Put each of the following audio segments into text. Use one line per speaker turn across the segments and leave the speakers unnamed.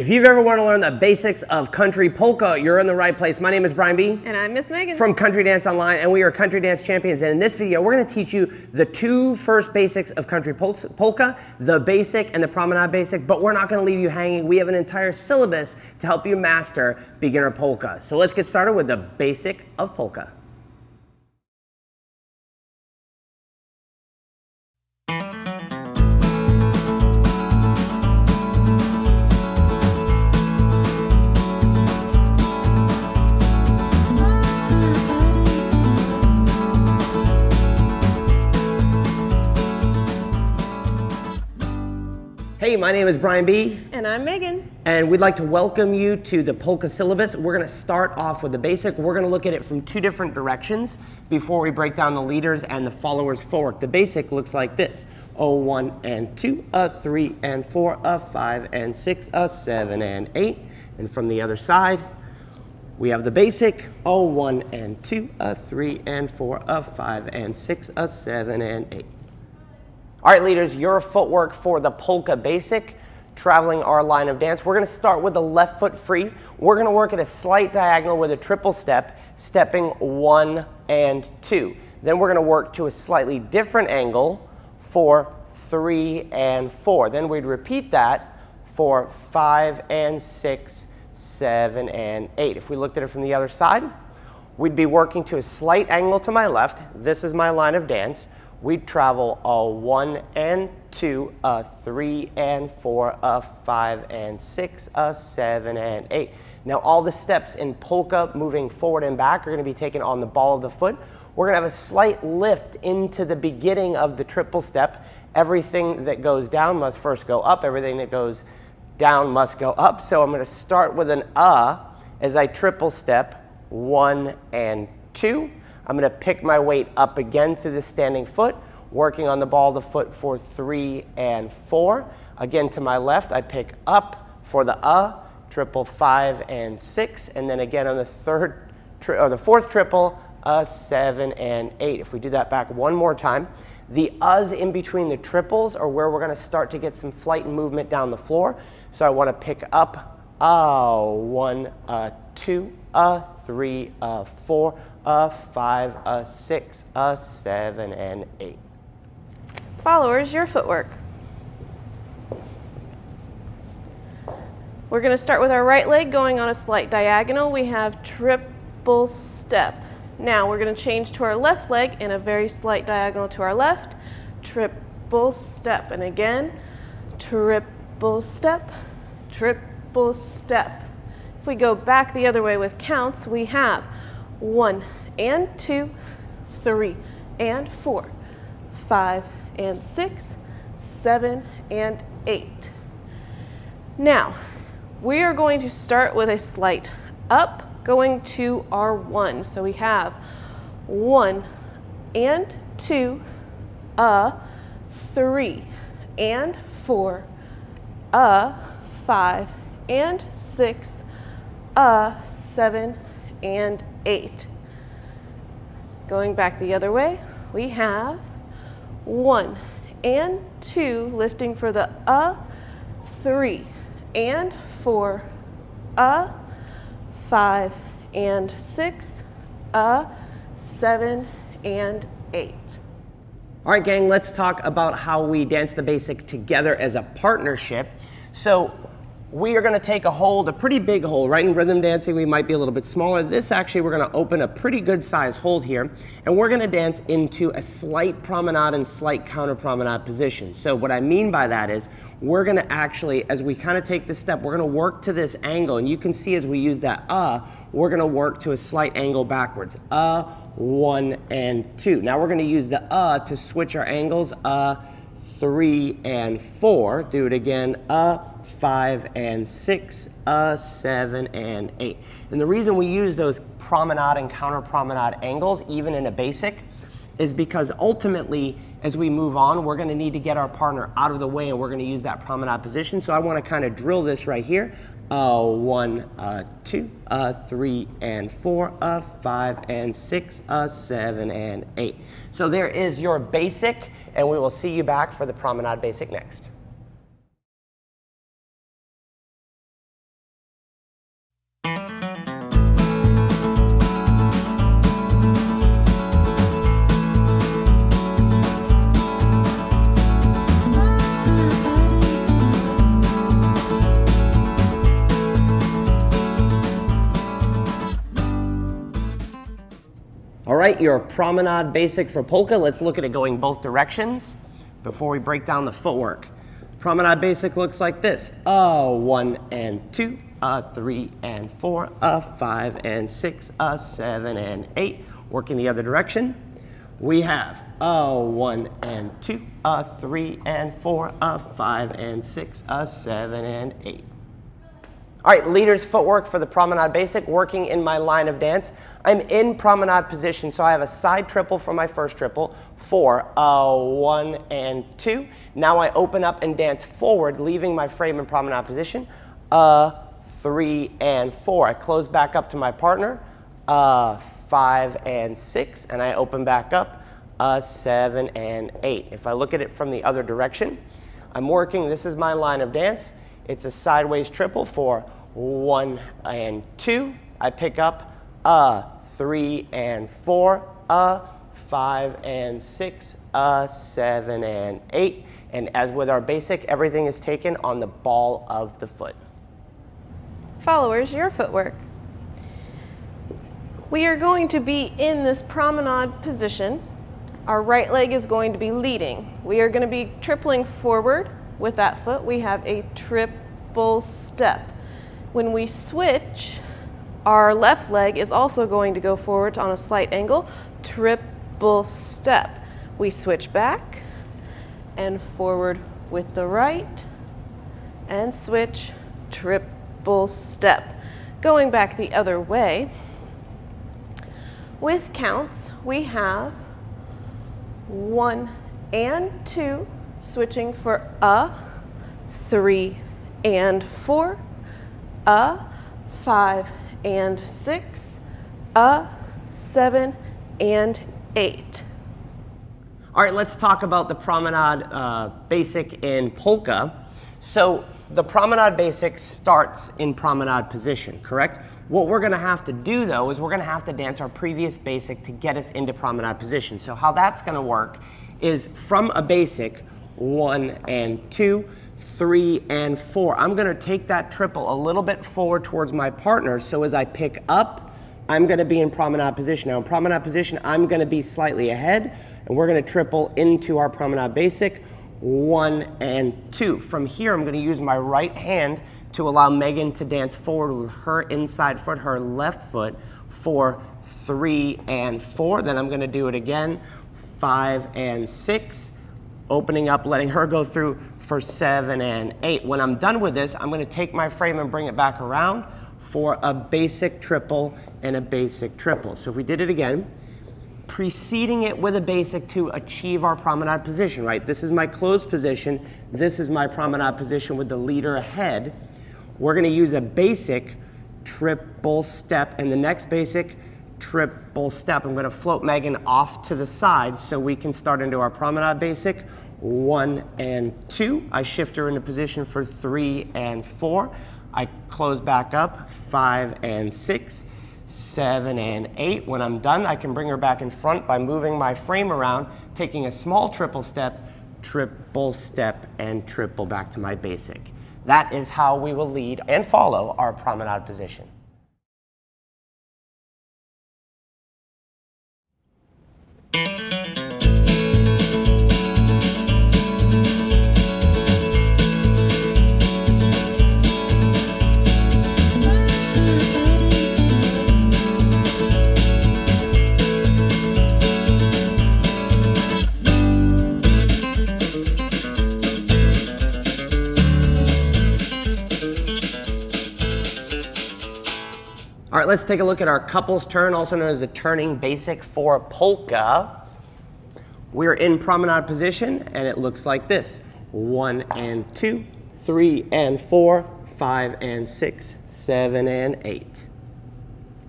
If you've ever wanted to learn the basics of country polka, you're in the right place. My name is Brian B.
And I'm Miss Megan.
From Country Dance Online, and we are country dance champions. And in this video, we're going to teach you the two first basics of country polka, the basic and the promenade basic, but we're not going to leave you hanging. We have an entire syllabus to help you master beginner polka. So let's get started with the basic of polka. Hey, my name is Brian B.
And I'm Megan.
And we'd like to welcome you to the polka syllabus. We're going to start off with the basic. We're going to look at it from two different directions before we break down the leaders and the followers forward. The basic looks like this. A 1 and 2, a 3 and 4, a 5 and 6, a 7 and 8. And from the other side, we have the basic. A 1 and 2, a 3 and 4, a 5 and 6, a 7 and 8. All right, leaders, your footwork for the polka basic, traveling our line of dance. We're going to start with the left foot free. We're going to work at a slight diagonal with a triple step, stepping 1 and 2. Then we're going to work to a slightly different angle for 3 and 4. Then we'd repeat that for 5 and 6, 7 and 8. If we looked at it from the other side, we'd be working to a slight angle to my left. This is my line of dance. We'd travel a 1 and 2, a 3 and 4, a 5 and 6, a 7 and 8. Now all the steps in polka moving forward and back are going to be taken on the ball of the foot. We're going to have a slight lift into the beginning of the triple step. Everything that goes down must first go up. Everything that goes down must go up. So I'm going to start with an as I triple step 1 and 2. I'm going to pick my weight up again through the standing foot, working on the ball of the foot for 3 and 4. Again to my left, I pick up for the triple 5 and 6, and then again on the fourth triple, 7 and 8. If we do that back one more time, the in between the triples are where we're going to start to get some flight and movement down the floor. So I want to pick up 1, 2, 3, 4, 5, 6, 7 and 8.
Followers, your footwork. We're going to start with our right leg going on a slight diagonal. We have triple step. Now we're going to change to our left leg in a very slight diagonal to our left. Triple step. And again, triple step, triple step. If we go back the other way with counts, we have 1 and 2, 3 and 4, 5 and 6, 7 and 8. Now, we are going to start with a slight up going to our 1. So we have 1 and 2, 3 and 4, 5 and 6, 7 and 8. Going back the other way, we have 1 and 2, lifting for the 3 and 4, 5 and 6, 7 and 8.
All right, gang, let's talk about how we dance the basic together as a partnership. So we are going to take a hold, a pretty big hold. Right in rhythm dancing, we might be a little bit smaller. This actually, we're going to open a pretty good size hold here, and we're going to dance into a slight promenade and slight counter promenade position. So what I mean by that is we're going to actually, as we kind of take this step, we're going to work to this angle, and you can see as we use that we're going to work to a slight angle backwards. 1 and 2. Now we're going to use the to switch our angles. 3 and 4. Do it again. 5 and 6, 7 and 8. And the reason we use those promenade and counter promenade angles, even in a basic, is because ultimately, as we move on, we're going to need to get our partner out of the way, and we're going to use that promenade position. So I want to kind of drill this right here. 1, 2, 3 and 4, 5 and 6, 7 and 8. So there is your basic, and we will see you back for the promenade basic next. right, your promenade basic for polka. Let's look at it going both directions before we break down the footwork. Promenade basic looks like this. A 1 and 2, a 3 and 4, a 5 and 6, a 7 and 8. Working the other direction. We have a 1 and 2, a 3 and 4, a 5 and 6, a 7 and 8. All right, leader's footwork for the promenade basic, working in my line of dance. I'm in promenade position, so I have a side triple for my first triple, 4, a 1 and 2. Now I open up and dance forward, leaving my frame in promenade position, a 3 and 4. I close back up to my partner, a 5 and 6, and I open back up, a 7 and 8. If I look at it from the other direction, I'm working, this is my line of dance. It's a sideways triple for 1 and 2. I pick up a 3 and 4, a 5 and 6, a 7 and 8. And as with our basic, everything is taken on the ball of the foot.
Followers, your footwork. We are going to be in this promenade position. Our right leg is going to be leading. We are going to be tripling forward with that foot. We have a triple step. When we switch, our left leg is also going to go forward on a slight angle, triple step. We switch back and forward with the right and switch, triple step. Going back the other way, with counts, we have 1 and 2, switching for a 3 and 4, a 5 and 6, a 7 and 8.
All right, let's talk about the promenade basic in polka. So the promenade basic starts in promenade position, correct? What we're going to have to do, though, is we're going to have to dance our previous basic to get us into promenade position. So how that's going to work is from a basic, 1 and 2, 3 and 4. I'm going to take that triple a little bit forward towards my partner, so as I pick up, I'm going to be in promenade position. Now in promenade position, I'm going to be slightly ahead, and we're going to triple into our promenade basic, 1 and 2. From here, I'm going to use my right hand to allow Megan to dance forward with her inside foot, her left foot, for 3 and 4. Then I'm going to do it again, 5 and 6, opening up, letting her go through for 7 and 8. When I'm done with this, I'm going to take my frame and bring it back around for a basic triple and a basic triple. So if we did it again, preceding it with a basic to achieve our promenade position, right? This is my closed position. This is my promenade position with the leader ahead. We're going to use a basic triple step, and the next basic triple step. I'm going to float Megan off to the side so we can start into our promenade basic, 1 and 2. I shift her into position for 3 and 4. I close back up, 5 and 6, 7 and 8. When I'm done, I can bring her back in front by moving my frame around, taking a small triple step, and triple back to my basic. That is how we will lead and follow our promenade position. All right, let's take a look at our couples turn, also known as the turning basic for polka. We're in promenade position, and it looks like this. 1 and 2, 3 and 4, 5 and 6, 7 and 8.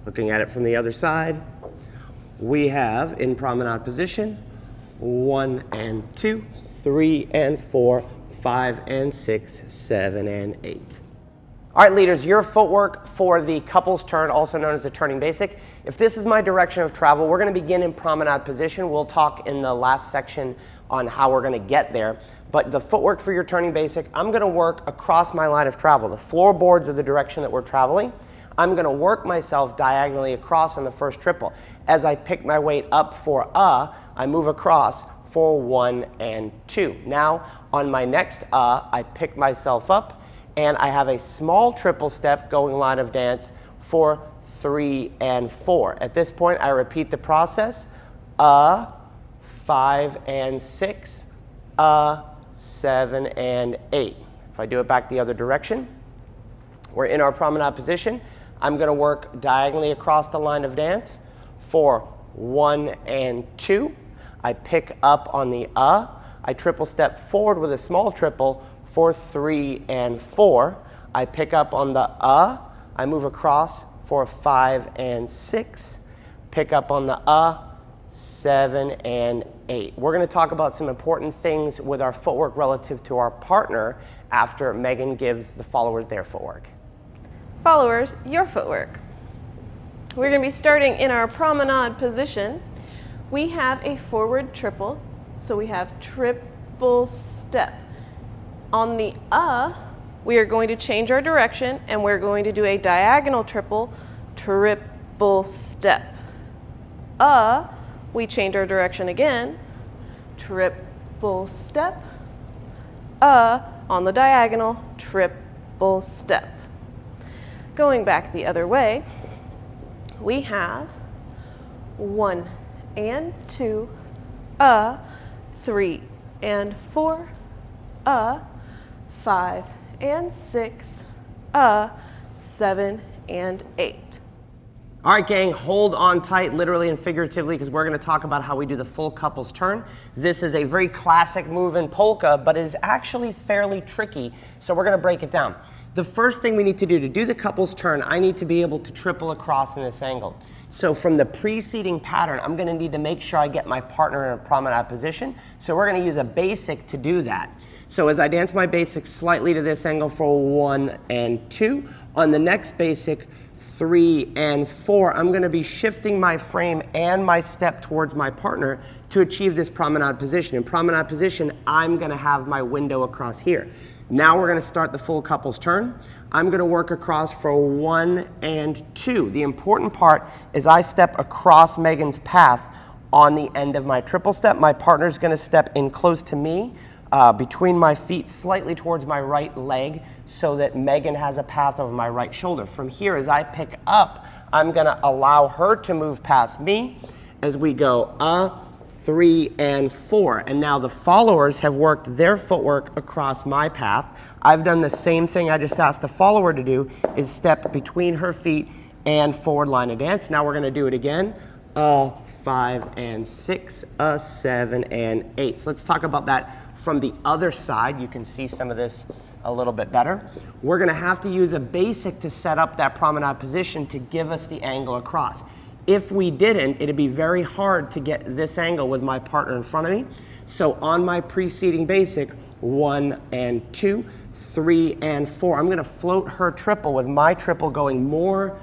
Looking at it from the other side, we have in promenade position, 1 and 2, 3 and 4, 5 and 6, 7 and 8. All right, leaders, your footwork for the couples turn, also known as the turning basic. If this is my direction of travel, we're going to begin in promenade position. We'll talk in the last section on how we're going to get there. But the footwork for your turning basic, I'm going to work across my line of travel. The floorboards are the direction that we're traveling. I'm going to work myself diagonally across on the first triple. As I pick my weight up for I move across for 1 and 2. Now, on my next I pick myself up, and I have a small triple step going line of dance for 3 and 4. At this point, I repeat the process. 5 and 6, 7 and 8. If I do it back the other direction, we're in our promenade position. I'm going to work diagonally across the line of dance for 1 and 2. I pick up on the I triple step forward with a small triple for 3 and 4. I pick up on the I move across for 5 and 6. Pick up on the 7 and 8. We're going to talk about some important things with our footwork relative to our partner after Megan gives the followers their footwork.
Followers, your footwork. We're going to be starting in our promenade position. We have a forward triple, so we have triple step. On the we are going to change our direction, and we're going to do a diagonal triple, triple step. We change our direction again, triple step. On the diagonal, triple step. Going back the other way, we have 1 and 2, 3 and 4, 5 and 6, 7 and 8.
All right, gang, hold on tight, literally and figuratively, because we're going to talk about how we do the full couples turn. This is a very classic move in polka, but it is actually fairly tricky, so we're going to break it down. The first thing we need to do the couples turn, I need to be able to triple across in this angle. So from the preceding pattern, I'm going to need to make sure I get my partner in a promenade position. So we're going to use a basic to do that. So as I dance my basic slightly to this angle for 1 and 2, on the next basic, 3 and 4, I'm going to be shifting my frame and my step towards my partner to achieve this promenade position. In promenade position, I'm going to have my window across here. Now we're going to start the full couples turn. I'm going to work across for 1 and 2. The important part is I step across Megan's path on the end of my triple step. My partner's going to step in close to me, between my feet, slightly towards my right leg, so that Megan has a path over my right shoulder. From here, as I pick up, I'm going to allow her to move past me as we go 3 and 4. And now the followers have worked their footwork across my path. I've done the same thing I just asked the follower to do, is step between her feet and forward line of dance. Now we're going to do it again. 5 and 6, 7 and 8. So let's talk about that from the other side. You can see some of this a little bit better. We're going to have to use a basic to set up that promenade position to give us the angle across. If we didn't, it'd be very hard to get this angle with my partner in front of me. So on my preceding basic, 1 and 2, 3 and 4, I'm going to float her triple with my triple going more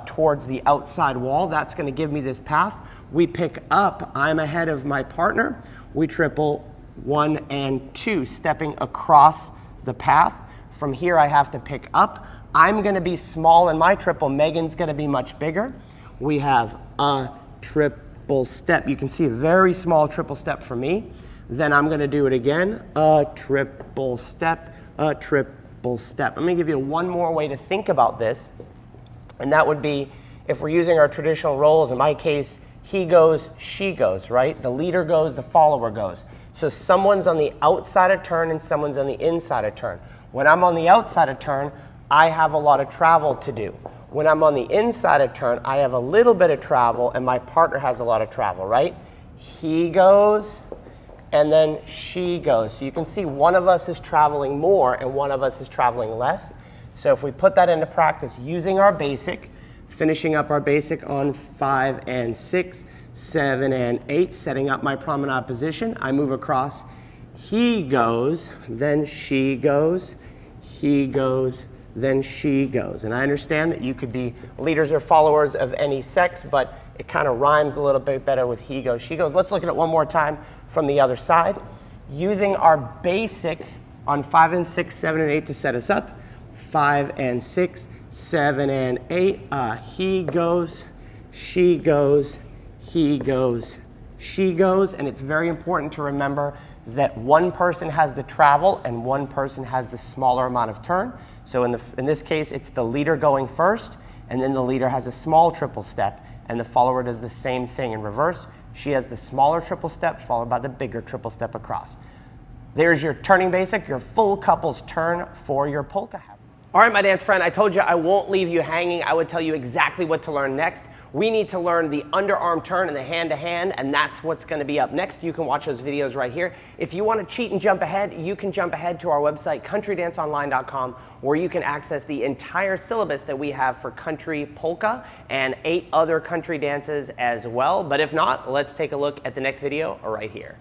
towards the outside wall. That's going to give me this path. We pick up, I'm ahead of my partner. We triple 1 and 2, stepping across the path. From here, I have to pick up. I'm going to be small in my triple. Megan's going to be much bigger. We have a triple step. You can see a very small triple step for me. Then I'm going to do it again. A triple step, a triple step. I'm going to give you one more way to think about this. And that would be, if we're using our traditional roles, in my case, he goes, she goes, right? The leader goes, the follower goes. So someone's on the outside of turn and someone's on the inside of turn. When I'm on the outside of turn, I have a lot of travel to do. When I'm on the inside of turn, I have a little bit of travel and my partner has a lot of travel, right? He goes and then she goes. So you can see one of us is traveling more and one of us is traveling less. So if we put that into practice using our basic, finishing up our basic on 5 and 6, 7 and 8, setting up my promenade position, I move across. He goes, then she goes, he goes, then she goes. And I understand that you could be leaders or followers of any sex, but it kind of rhymes a little bit better with he goes, she goes. Let's look at it one more time from the other side. Using our basic on 5 and 6, 7 and 8 to set us up. 5 and 6, 7 and 8. He goes, she goes, he goes, she goes. And it's very important to remember that one person has the travel and one person has the smaller amount of turn. So in this case, it's the leader going first, and then the leader has a small triple step, and the follower does the same thing in reverse. She has the smaller triple step followed by the bigger triple step across. There's your turning basic, your full couples turn for your polka. All right, my dance friend, I told you I won't leave you hanging. I would tell you exactly what to learn next. We need to learn the underarm turn and the hand-to-hand, and that's what's going to be up next. You can watch those videos right here. If you want to cheat and jump ahead, you can jump ahead to our website, countrydanceonline.com, where you can access the entire syllabus that we have for country polka and 8 other country dances as well. But if not, let's take a look at the next video right here.